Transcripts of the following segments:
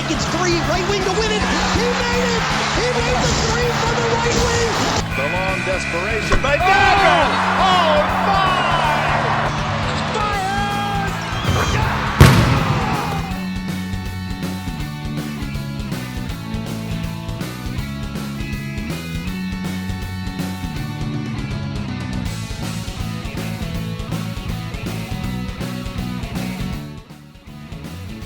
Jenkins, three, right wing to win it. He made it. He made the three from the right wing. The long desperation by Dagger. Oh, five! Fired!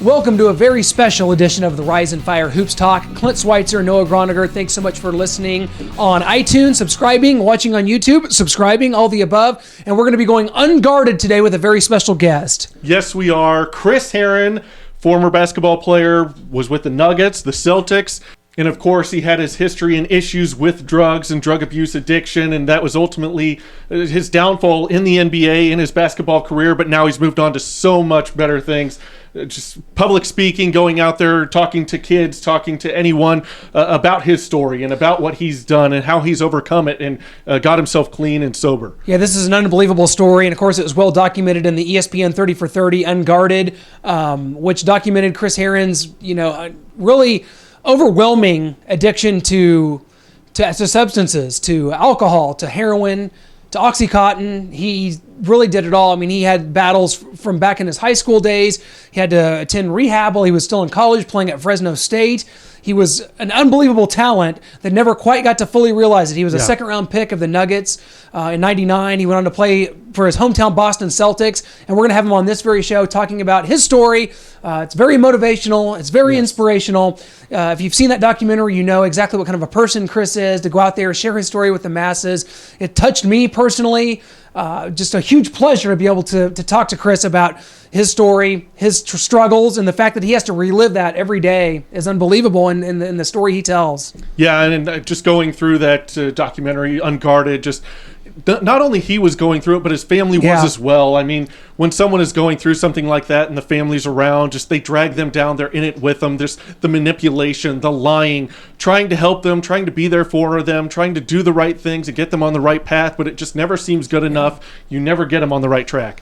Welcome to a very special edition of the Rise and Fire Hoops Talk. Clint Schweitzer, Noah Groniger, thanks so much for listening on iTunes, subscribing, watching on YouTube, subscribing, all the above. And we're going to be going unguarded today with a very special guest. Yes, we are. Chris Herren, former basketball player, was with the Nuggets, the Celtics. And of course, he had his history and issues with drugs and drug abuse addiction, and that was ultimately his downfall in the NBA in his basketball career. But now he's moved on to so much better things. Just public speaking, going out there, talking to kids, talking to anyone about his story and about what he's done and how he's overcome it and got himself clean and sober. Yeah, this is an unbelievable story, and of course it was well documented in the ESPN 30 for 30 Unguarded, which documented Chris Herren's, really overwhelming addiction to substances, to alcohol, to heroin, to Oxycontin. He really did it all. I mean, he had battles from back in his high school days. He had to attend rehab while he was still in college, playing at Fresno State. He was an unbelievable talent that never quite got to fully realize it. He was a second-round pick of the Nuggets in '99. He went on to play for his hometown Boston Celtics, and we're going to have him on this very show talking about his story. It's very motivational. It's very inspirational. If you've seen that documentary, you know exactly what kind of a person Chris is, to go out there, share his story with the masses. It touched me personally. Just a huge pleasure to be able to talk to Chris about his story, his struggles, and the fact that he has to relive that every day is unbelievable in the story he tells. Yeah, and just going through that documentary, Unguarded, just not only he was going through it, but his family was as well. I mean, when someone is going through something like that and the family's around, just they drag them down, they're in it with them. There's the manipulation, the lying, trying to help them, trying to be there for them, trying to do the right things and get them on the right path, but it just never seems good enough. You never get them on the right track.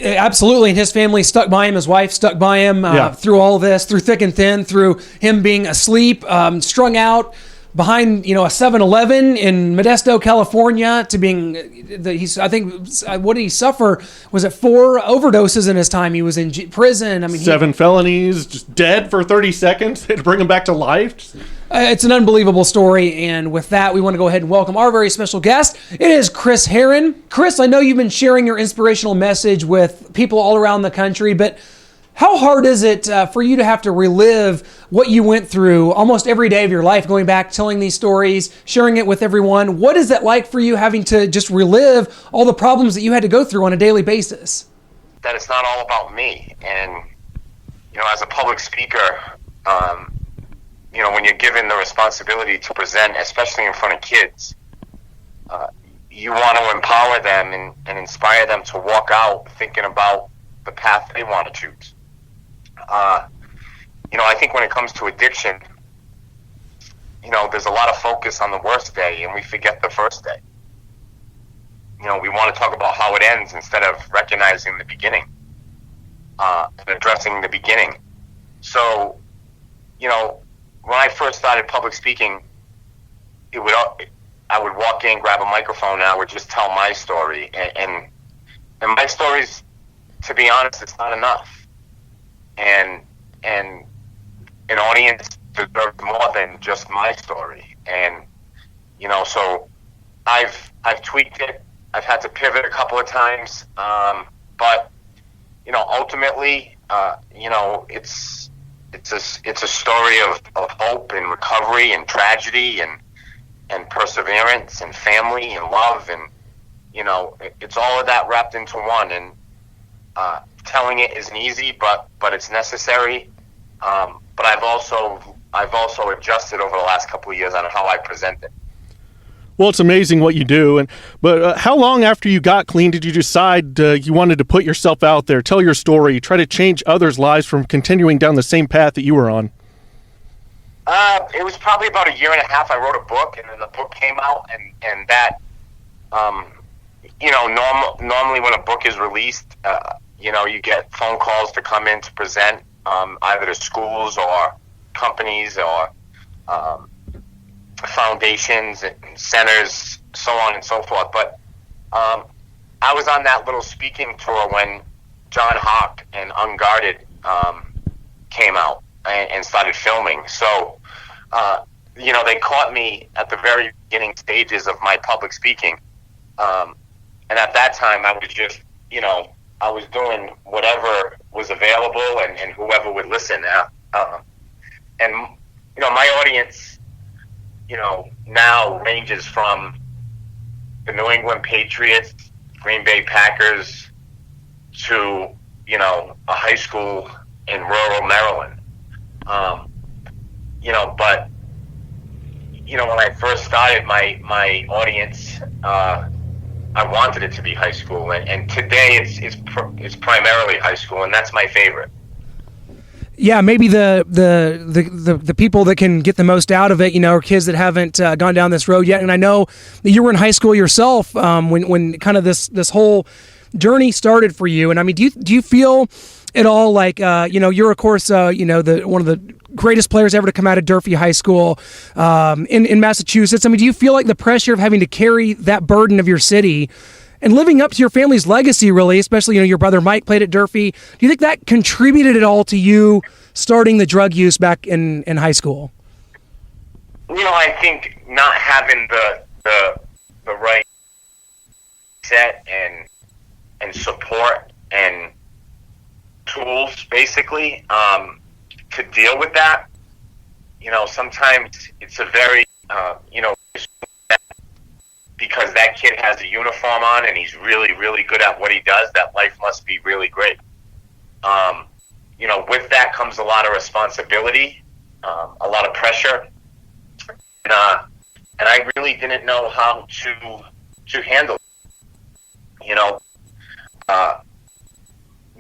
Absolutely, and his family stuck by him, his wife stuck by him through all this, through thick and thin, through him being asleep, strung out, behind a 7-Eleven in Modesto, California, to being what did he suffer? Was it 4 overdoses in his time? He was in prison. I mean, 7 felonies, just dead for 30 seconds. They had to bring him back to life. It's an unbelievable story, and with that, we want to go ahead and welcome our very special guest. It is Chris Herren. Chris, I know you've been sharing your inspirational message with people all around the country, but how hard is it for you to have to relive what you went through almost every day of your life, going back, telling these stories, sharing it with everyone? What is it like for you having to just relive all the problems that you had to go through on a daily basis? That it's not all about me. And, as a public speaker, when you're given the responsibility to present, especially in front of kids, you want to empower them and inspire them to walk out thinking about the path they want to choose. I think when it comes to addiction, there's a lot of focus on the worst day and we forget the first day. We want to talk about how it ends instead of recognizing the beginning, and addressing the beginning. So, when I first started public speaking, I would walk in, grab a microphone, and I would just tell my story. And my stories, to be honest, it's not enough. And an audience deserves more than just my story. And, so I've tweaked it. I've had to pivot a couple of times. But, ultimately, it's a story of hope and recovery and tragedy and perseverance and family and love. And, it's all of that wrapped into one. And, telling it isn't easy, but it's necessary. But I've also adjusted over the last couple of years on how I present it. Well, it's amazing what you do. But how long after you got clean did you decide you wanted to put yourself out there, tell your story, try to change others' lives from continuing down the same path that you were on? It was probably about a year and a half. I wrote a book, and then the book came out, and that, normally when a book is released, you get phone calls to come in to present, either to schools or companies or foundations and centers, so on and so forth. But I was on that little speaking tour when John Hawk and Unguarded came out and started filming. So, they caught me at the very beginning stages of my public speaking. And at that time, I was just, I was doing whatever was available and whoever would listen. My audience, now ranges from the New England Patriots, Green Bay Packers, to, a high school in rural Maryland. But, when I first started, my audience, I wanted it to be high school, and today it's primarily high school, and that's my favorite. Yeah, maybe the people that can get the most out of it, are kids that haven't gone down this road yet. And I know that you were in high school yourself when kind of this whole journey started for you. And I mean, do you feel at all like you're of course one of the greatest players ever to come out of Durfee High School in Massachusetts? I mean, do you feel like the pressure of having to carry that burden of your city and living up to your family's legacy, really, especially, your brother Mike played at Durfee. Do you think that contributed at all to you starting the drug use back in high school? I think not having the right set and support and tools, basically, to deal with that. Sometimes it's a very, because that kid has a uniform on and he's really, really good at what he does, that life must be really great. With that comes a lot of responsibility, a lot of pressure, and I really didn't know how to handle it.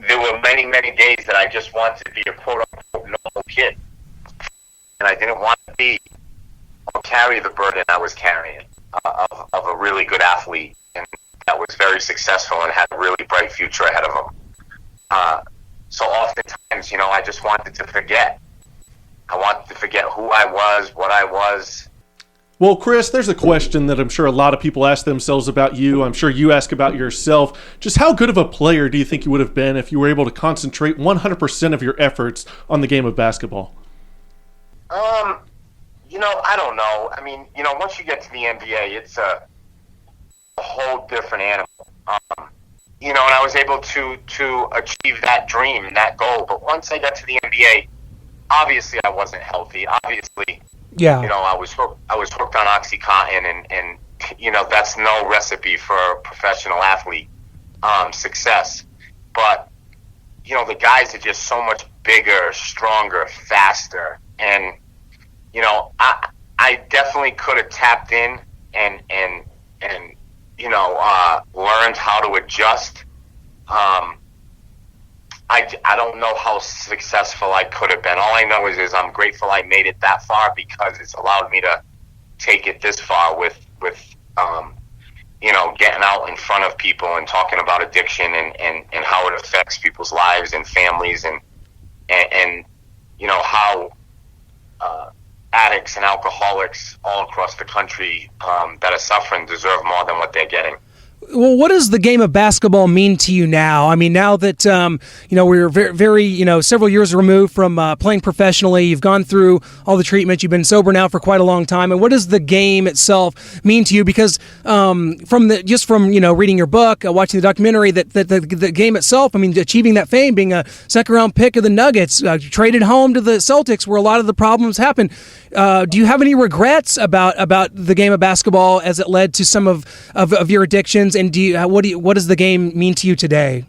There were many, many days that I just wanted to be a quote-unquote normal kid, and I didn't want to be or carry the burden I was carrying. Of a really good athlete and that was very successful and had a really bright future ahead of him. So oftentimes, I just wanted to forget. I wanted to forget who I was, what I was. Well, Chris, there's a question that I'm sure a lot of people ask themselves about you. I'm sure you ask about yourself. Just how good of a player do you think you would have been if you were able to concentrate 100% of your efforts on the game of basketball? I don't know. I mean, once you get to the NBA, it's a whole different animal. And I was able to achieve that dream and that goal. But once I got to the NBA, obviously I wasn't healthy. Obviously, yeah. I was hooked on OxyContin, and that's no recipe for a professional athlete success. But the guys are just so much bigger, stronger, faster, and I definitely could have tapped in and learned how to adjust. I don't know how successful I could have been. All I know is I'm grateful I made it that far, because it's allowed me to take it this far with getting out in front of people and talking about addiction and how it affects people's lives and families and how addicts and alcoholics all across the country that are suffering deserve more than what they're getting. Well, what does the game of basketball mean to you now? I mean, now that, we're very, very, several years removed from playing professionally, you've gone through all the treatment, you've been sober now for quite a long time. And what does the game itself mean to you? Because from reading your book, watching the documentary, that the game itself, I mean, achieving that fame, being a second round pick of the Nuggets, traded home to the Celtics where a lot of the problems happen. Do you have any regrets about the game of basketball as it led to some of your addictions? And what does the game mean to you today?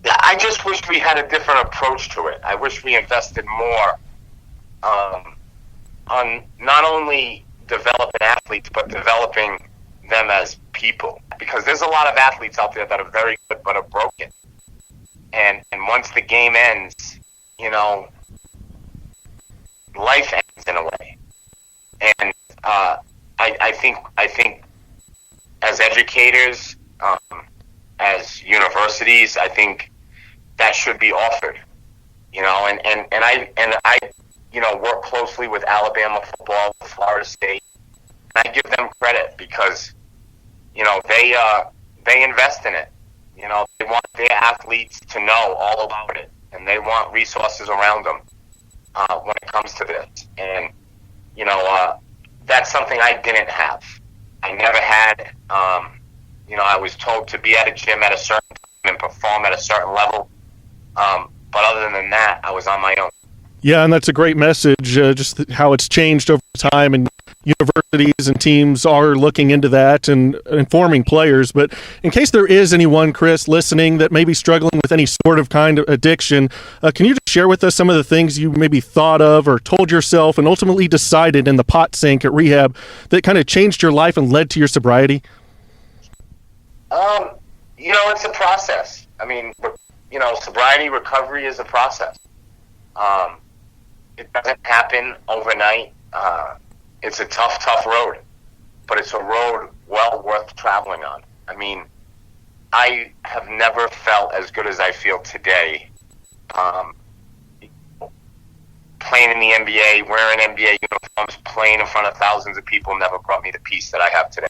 I just wish we had a different approach to it. I wish we invested more on not only developing athletes, but developing them as people. Because there's a lot of athletes out there that are very good but are broken. And once the game ends, life ends in a way. And I think as educators, as universities, I think that should be offered, and I work closely with Alabama football, Florida State. And I give them credit because, they invest in it. They want their athletes to know all about it, and they want resources around them when it comes to this. And, that's something I didn't have. I never had. I was told to be at a gym at a certain time and perform at a certain level. But other than that, I was on my own. Yeah, and that's a great message, just how it's changed over time, and universities and teams are looking into that and informing players. But in case there is anyone, Chris, listening that may be struggling with any sort of kind of addiction, can you just share with us some of the things you maybe thought of or told yourself and ultimately decided in the pot sink at rehab that kind of changed your life and led to your sobriety? It's a process. I mean, sobriety recovery is a process. It doesn't happen overnight. It's a tough road, but it's a road well worth traveling on. I mean, I have never felt as good as I feel today. Playing in the NBA, wearing NBA uniforms, playing in front of thousands of people never brought me the peace that I have today.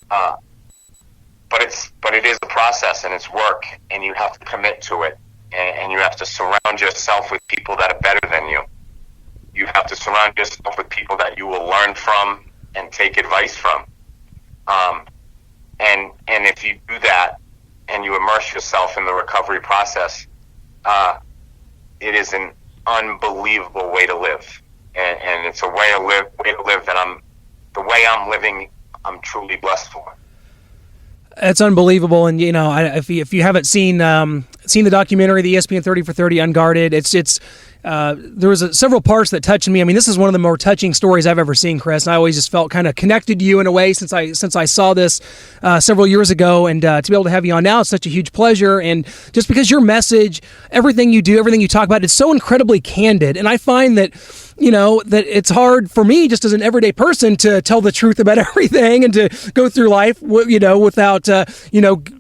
But it is a process, and it's work, and you have to commit to it, and you have to surround yourself with people that are better than you. You have to surround yourself with people that you will learn from and take advice from. And if you do that and you immerse yourself in the recovery process, it is an unbelievable way to live, and it's a way to live that the way I'm living, I'm truly blessed for. It's unbelievable, and if you haven't seen the documentary, the ESPN 30 for 30 Unguarded, there was several parts that touched me. I mean, this is one of the more touching stories I've ever seen, Chris. And I always just felt kind of connected to you in a way since I saw this several years ago, and to be able to have you on now, it's such a huge pleasure. And just because your message, everything you do, everything you talk about, it's so incredibly candid, and I find that that it's hard for me just as an everyday person to tell the truth about everything and to go through life, without,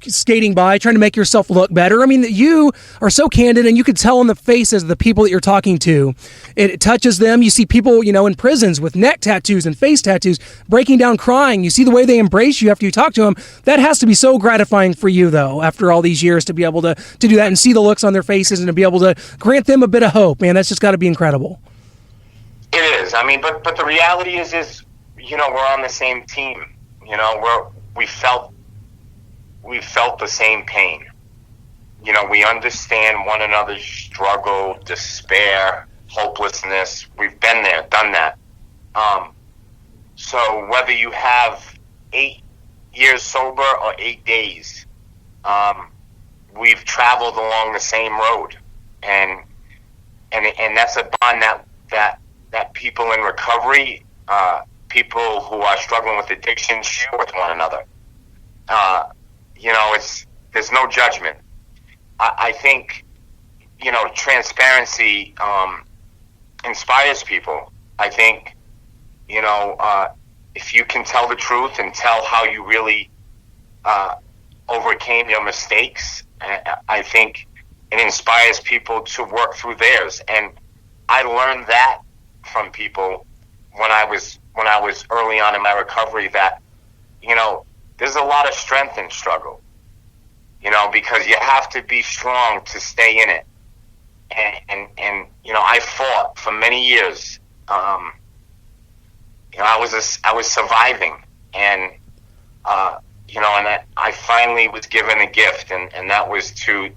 skating by, trying to make yourself look better. I mean, that you are so candid, and you could tell in the faces of the people that you're talking to. It touches them. You see people, in prisons with neck tattoos and face tattoos, breaking down crying. You see the way they embrace you after you talk to them. That has to be so gratifying for you, though, after all these years, to be able to do that and see the looks on their faces and to be able to grant them a bit of hope. Man, that's just got to be incredible. It is. I mean, but the reality is we're on the same team. We felt the same pain. We understand one another's struggle, despair, hopelessness. We've been there, done that. So whether you have 8 years sober or 8 days, we've traveled along the same road, and that's a bond that people in recovery, people who are struggling with addiction, share with one another. There's no judgment. I think, transparency inspires people. I think, if you can tell the truth and tell how you really overcame your mistakes, I think it inspires people to work through theirs. And I learned that from people when I was early on in my recovery, that there's a lot of strength in struggle, because you have to be strong to stay in it, and I fought for many years. I was surviving, and and I finally was given a gift, and that was to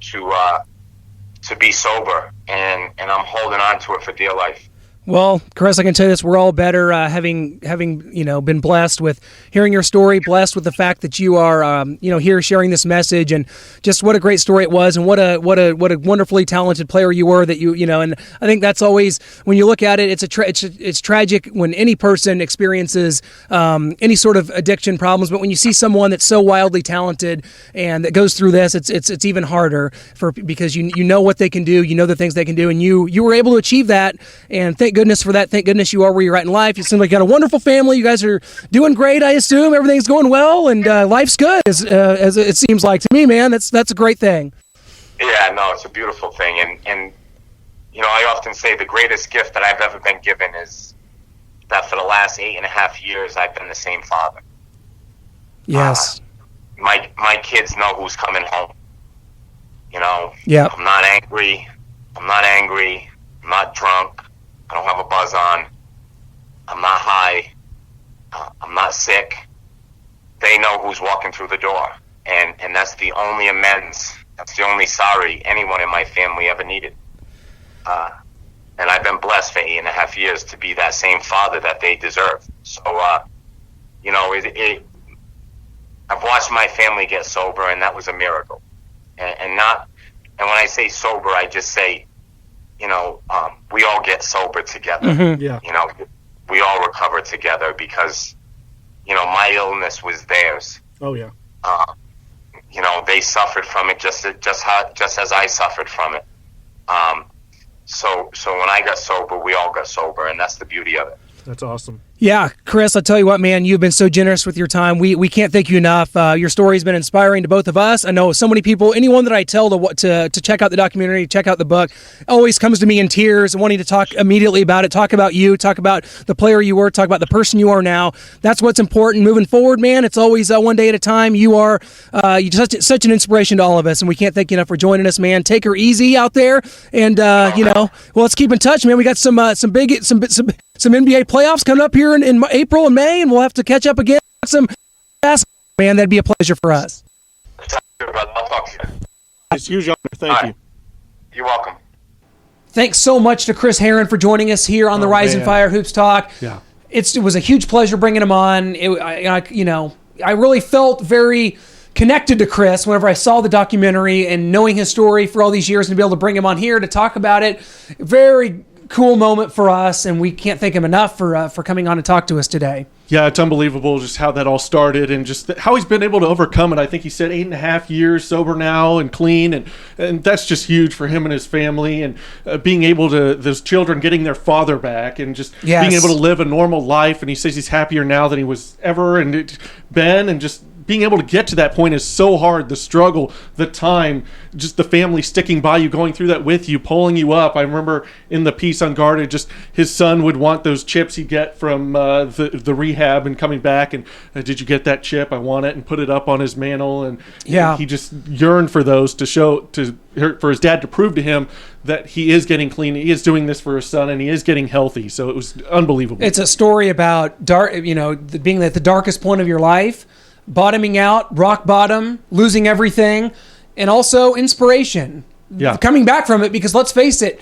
be sober, and I'm holding on to it for dear life. Well, Chris, I can tell you this: we're all better having been blessed with hearing your story, blessed with the fact that you are here sharing this message, and just what a great story it was, and what a wonderfully talented player you were. That and I think that's always, when you look at it, it's tragic when any person experiences any sort of addiction problems, but when you see someone that's so wildly talented and that goes through this, it's even harder because you know what they can do, the things they can do, and you were able to achieve that, and thank goodness for that. Thank goodness you are where you're at in life. You seem like you got a wonderful family. You guys are doing great, I assume. Everything's going well, and life's good, as it seems like to me, man. That's a great thing. Yeah, no, it's a beautiful thing, and I often say the greatest gift that I've ever been given is that for the last 8.5 years, I've been the same father. Yes. My kids know who's coming home. Yeah. I'm not angry. I'm not drunk. I don't have a buzz on. I'm not high. I'm not sick. They know who's walking through the door. And that's the only amends. That's the only sorry anyone in my family ever needed. And I've been blessed for 8.5 years to be that same father that they deserve. So, I've watched my family get sober, and that was a miracle. And when I say sober, I just say, we all get sober together. Mm-hmm. Yeah. We all recover together because, my illness was theirs. Oh yeah. They suffered from it just as I suffered from it. So when I got sober, we all got sober, and that's the beauty of it. That's awesome. Yeah, Chris, I'll tell you what, man, you've been so generous with your time. We can't thank you enough. Your story's been inspiring to both of us. I know so many people, anyone that I tell to check out the documentary, check out the book, always comes to me in tears, wanting to talk immediately about it, talk about you, talk about the player you were, talk about the person you are now. That's what's important moving forward, man. It's always one day at a time. You are you're such an inspiration to all of us, and we can't thank you enough for joining us, man. Take her easy out there, and well, let's keep in touch, man. We got some NBA playoffs coming up here in April and May, and we'll have to catch up again. Some basketball, man. That'd be a pleasure for us. I'll talk to you. It's huge honor. Thank you. You're welcome. Thanks so much to Chris Herren for joining us here on the Rise and Fire Hoops Talk. Yeah. It was a huge pleasure bringing him on. I really felt very connected to Chris whenever I saw the documentary and knowing his story for all these years, and to be able to bring him on here to talk about it. Very cool moment for us, and we can't thank him enough for coming on to talk to us today. Yeah, it's unbelievable just how that all started and just how he's been able to overcome it. I think he said 8.5 years sober now and clean, and that's just huge for him and his family, and being able to, those children getting their father back and just being able to live a normal life. And he says he's happier now than he was ever been, and just being able to get to that point is so hard. The struggle, the time, just the family sticking by you, going through that with you, pulling you up. I remember in the piece Unguarded, just his son would want those chips he'd get from the rehab and coming back, and did you get that chip? I want it, and put it up on his mantle. And he just yearned for those for his dad to prove to him that he is getting clean, he is doing this for his son, and he is getting healthy. So it was unbelievable. It's a story about being at the darkest point of your life, bottoming out, rock bottom, losing everything, and also inspiration. Yeah. Coming back from it, because let's face it,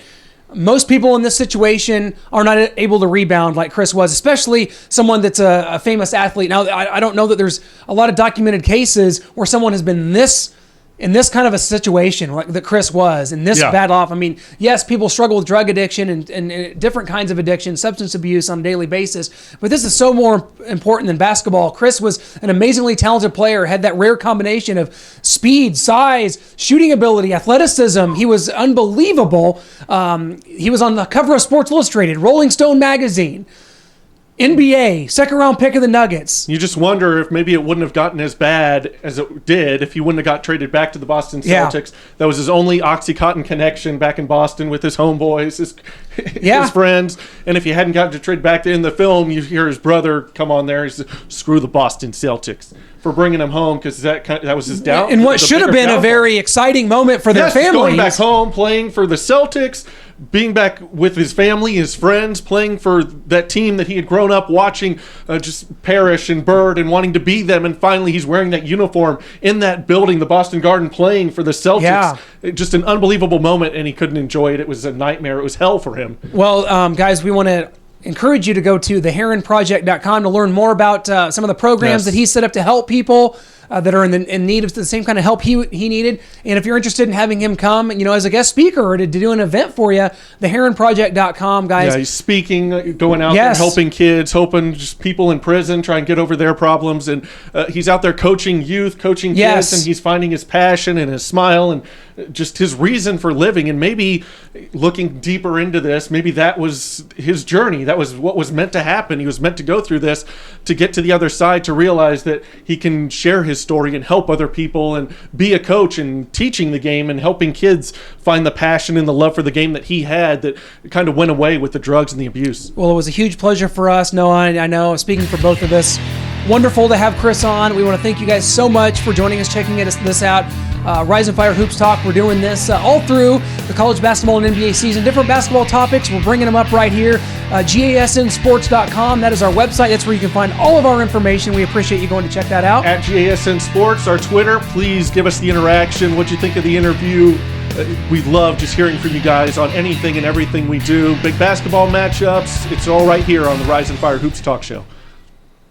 most people in this situation are not able to rebound like Chris was, especially someone that's a famous athlete. Now, I don't know that there's a lot of documented cases where someone has been in this kind of a situation like that Chris was, in this bad off. I mean, yes, people struggle with drug addiction and different kinds of addiction, substance abuse on a daily basis, but this is so more important than basketball. Chris was an amazingly talented player, had that rare combination of speed, size, shooting ability, athleticism. He was unbelievable. He was on the cover of Sports Illustrated, Rolling Stone magazine, NBA, second round pick of the Nuggets. You just wonder if maybe it wouldn't have gotten as bad as it did if he wouldn't have got traded back to the Boston Celtics. That was his only OxyContin connection back in Boston with his homeboys, his friends. And if he hadn't gotten to trade back in the film, you hear his brother come on there. He says, "Screw the Boston Celtics," for bringing him home, because that was his down. And what should have been a very exciting moment for their families. Going back home, playing for the Celtics, being back with his family, his friends, playing for that team that he had grown up watching just perish and burn and wanting to be them. And finally, he's wearing that uniform in that building, the Boston Garden, playing for the Celtics. Yeah. Just an unbelievable moment, and he couldn't enjoy it. It was a nightmare. It was hell for him. Well, guys, we want to encourage you to go to theherrenproject.com to learn more about some of the programs that he set up to help people that are in need of the same kind of help he needed. And if you're interested in having him come, as a guest speaker or to do an event for you, theherrenproject.com, guys. Yeah, he's speaking, going out there, helping kids, helping just people in prison, try and get over their problems. And he's out there coaching youth, coaching kids, and he's finding his passion and his smile and just his reason for living. And maybe looking deeper into this, maybe that was his journey. That was what was meant to happen. He was meant to go through this to get to the other side, to realize that he can share his story and help other people and be a coach and teaching the game and helping kids find the passion and the love for the game that he had that kind of went away with the drugs and the abuse. Well, it was a huge pleasure for us, Noah. I know, speaking for both of us, wonderful to have Chris on. We want to thank you guys so much for joining us, checking this out. Rise and Fire Hoops Talk. We're doing this all through the college basketball and NBA season. Different basketball topics. We're bringing them up right here. GASNsports.com. That is our website. That's where you can find all of our information. We appreciate you going to check that out. At GASN Sports, our Twitter. Please give us the interaction. What you think of the interview? We love just hearing from you guys on anything and everything we do. Big basketball matchups. It's all right here on the Rise and Fire Hoops Talk Show.